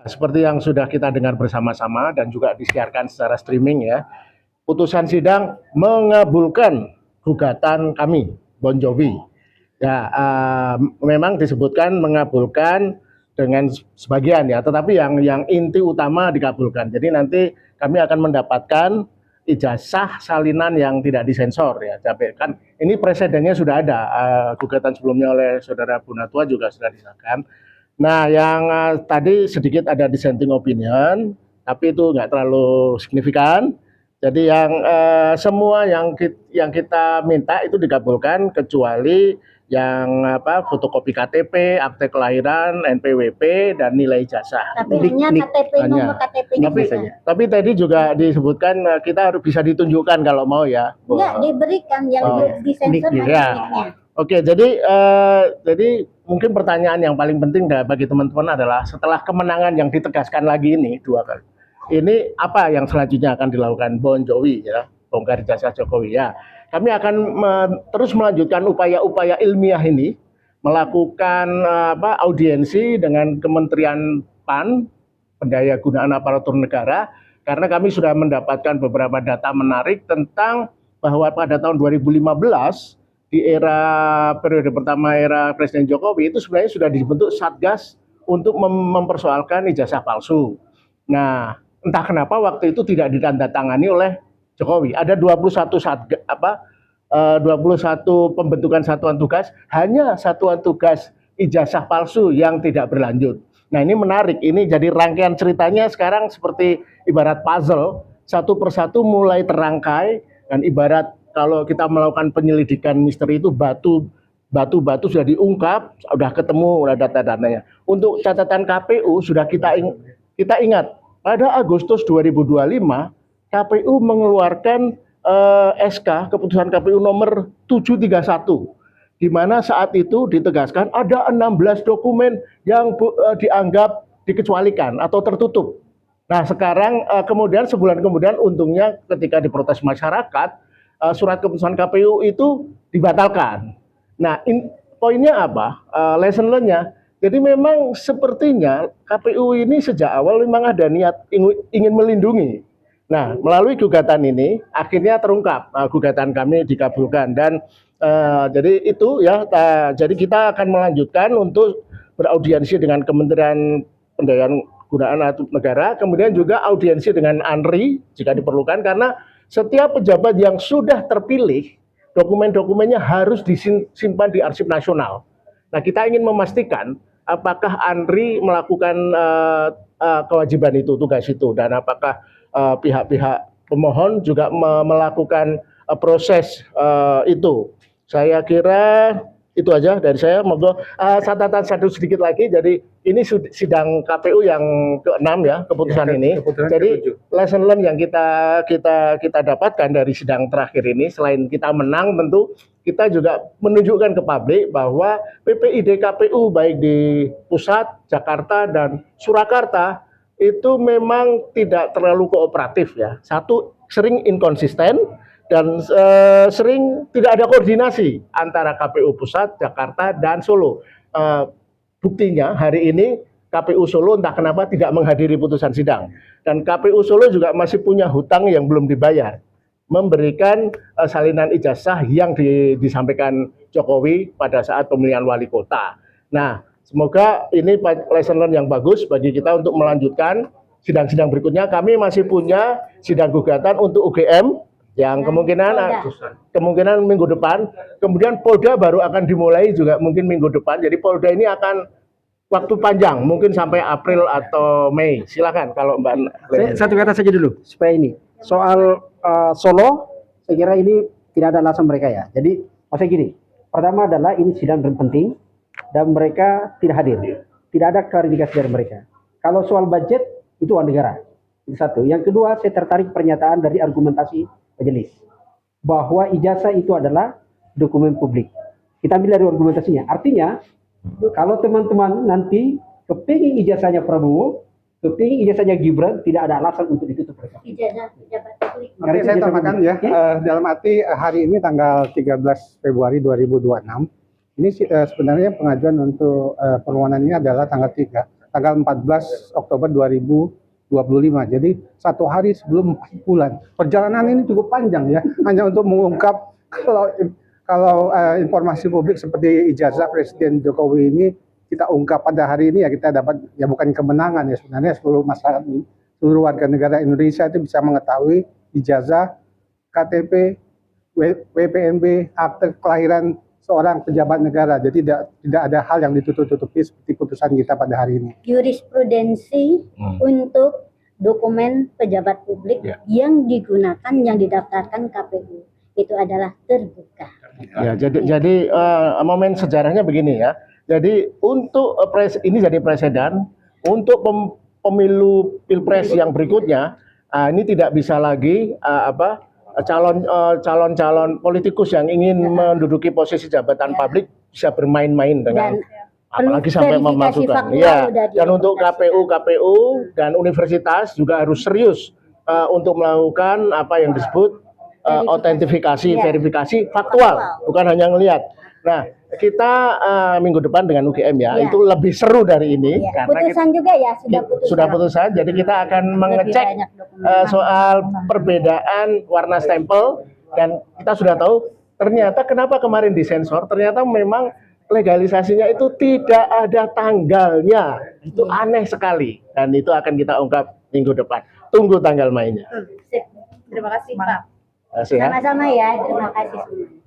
Seperti yang sudah kita dengar bersama-sama dan juga disiarkan secara streaming ya, putusan sidang mengabulkan gugatan kami, Bon Jovi. Ya, memang disebutkan mengabulkan dengan sebagian ya, tetapi yang inti utama dikabulkan. Jadi nanti kami akan mendapatkan ijazah salinan yang tidak disensor ya. Tapi kan ini presidennya sudah ada, gugatan sebelumnya oleh saudara Bunatua juga sudah disahkan. Nah, yang tadi sedikit ada dissenting opinion, tapi itu nggak terlalu signifikan. Jadi yang semua yang kita minta itu dikabulkan kecuali yang fotokopi KTP, akte kelahiran, NPWP dan nilai ijazah. Tapi hanya KTP nomor KTP-nya. Tapi tadi juga disebutkan kita harus bisa ditunjukkan kalau mau ya. Enggak diberikan yang disensor ya. Oke, jadi mungkin pertanyaan yang paling penting bagi teman-teman adalah setelah kemenangan yang ditegaskan lagi ini 2 kali, ini apa yang selanjutnya akan dilakukan Bon Jovi ya, bongkar ijazah Jokowi ya. Kami akan terus melanjutkan upaya-upaya ilmiah ini, melakukan audiensi dengan Kementerian PAN, Pendayagunaan Aparatur Negara, karena kami sudah mendapatkan beberapa data menarik tentang bahwa pada tahun 2015 di era periode pertama era Presiden Jokowi itu sebenarnya sudah dibentuk Satgas untuk mempersoalkan ijazah palsu. Nah, entah kenapa waktu itu tidak ditandatangani oleh Jokowi. Ada 21 pembentukan satuan tugas, hanya satuan tugas ijazah palsu yang tidak berlanjut. Nah, ini menarik. Ini jadi rangkaian ceritanya sekarang seperti ibarat puzzle, satu persatu mulai terangkai dan ibarat kalau kita melakukan penyelidikan misteri itu batu sudah diungkap, sudah ketemu udah data-datanya. Untuk catatan KPU sudah kita ingat pada Agustus 2025 KPU mengeluarkan SK keputusan KPU nomor 731 di mana saat itu ditegaskan ada 16 dokumen yang dianggap dikecualikan atau tertutup. Nah, sekarang kemudian sebulan kemudian untungnya ketika diprotes masyarakat surat keputusan KPU itu dibatalkan. Nah, poinnya apa? Lesson learn-nya. Jadi memang sepertinya KPU ini sejak awal memang ada niat ingin melindungi. Nah, melalui gugatan ini akhirnya terungkap. Gugatan kami dikabulkan dan jadi itu ya. Jadi kita akan melanjutkan untuk beraudiensi dengan Kementerian Pendayagunaan Negara, kemudian juga audiensi dengan ANRI jika diperlukan karena setiap pejabat yang sudah terpilih, dokumen-dokumennya harus disimpan di Arsip Nasional. Nah, kita ingin memastikan apakah ANRI melakukan kewajiban itu, tugas itu, dan apakah pihak-pihak pemohon juga melakukan proses itu. Saya kira itu aja dari saya. Monggo catatan satu sedikit lagi. Jadi ini sidang KPU yang ke-6 ya keputusan ini. Jadi lesson learn yang kita dapatkan dari sidang terakhir ini, selain kita menang tentu kita juga menunjukkan ke publik bahwa PPID KPU baik di pusat, Jakarta dan Surakarta itu memang tidak terlalu kooperatif ya. Satu, sering inkonsisten dan sering tidak ada koordinasi antara KPU Pusat, Jakarta, dan Solo. Buktinya hari ini KPU Solo entah kenapa tidak menghadiri putusan sidang. Dan KPU Solo juga masih punya hutang yang belum dibayar. Memberikan salinan ijazah yang disampaikan Jokowi pada saat pemilihan wali kota. Nah, semoga ini lesson learn yang bagus bagi kita untuk melanjutkan sidang-sidang berikutnya. Kami masih punya sidang gugatan untuk UGM yang kemungkinan minggu depan, kemudian Polda baru akan dimulai juga mungkin minggu depan. Jadi Polda ini akan waktu panjang, mungkin sampai April atau Mei. Silakan kalau Mbak. Satu kata saja dulu supaya ini soal Solo, saya kira ini tidak ada alasan mereka ya. Jadi maksudnya gini, pertama adalah ini sidang penting dan mereka tidak hadir, tidak ada klarifikasi dari mereka. Kalau soal budget itu uang negara, itu satu. Yang kedua, saya tertarik pernyataan dari argumentasi majelis bahwa ijazah itu adalah dokumen publik. Kita ambil dari argumentasinya. Artinya, kalau teman-teman nanti kepingin ijazahnya Prabowo, kepingin ijazahnya Gibran, tidak ada alasan untuk ditutup mereka. Ijazah pejabat publik. Oke, saya tambahkan ya, dalam arti hari ini tanggal 13 Februari 2026, ini sebenarnya pengajuan untuk permohonan ini adalah tanggal 3. tanggal 14 Oktober 2025. Jadi 1 hari sebelum 4 bulan. Perjalanan ini cukup panjang ya, hanya untuk mengungkap kalau informasi publik seperti ijazah Presiden Jokowi ini kita ungkap pada hari ini, ya kita dapat, ya bukan kemenangan ya, sebenarnya seluruh masyarakat, seluruh warga negara Indonesia itu bisa mengetahui ijazah, KTP, WPNB, akte kelahiran seorang pejabat negara. Jadi tidak ada hal yang ditutup-tutupi seperti putusan kita pada hari ini. Jurisprudensi untuk dokumen pejabat publik yang digunakan, yang didaftarkan KPU itu adalah terbuka. Ya, jadi momen sejarahnya begini ya. Jadi untuk ini jadi presiden untuk pemilu pilpres yang berikutnya, ini tidak bisa lagi calon-calon politikus yang ingin menduduki posisi jabatan publik bisa bermain-main dengan apalagi sampai memasukkan. Ya, dan untuk KPU dan universitas juga harus serius untuk melakukan apa yang disebut autentifikasi, verifikasi faktual, bukan hanya ngelihat. Nah, kita minggu depan dengan UGM itu lebih seru dari ini karena putusan juga ya sudah putusan. Jadi kita akan mengecek soal perbedaan warna stempel, dan kita sudah tahu ternyata kenapa kemarin disensor, ternyata memang legalisasinya itu tidak ada tanggalnya. Itu aneh sekali, dan itu akan kita ungkap minggu depan. Tunggu tanggal mainnya. Terima kasih Pak. Terima kasih ya. Sama-sama ya, terima kasih.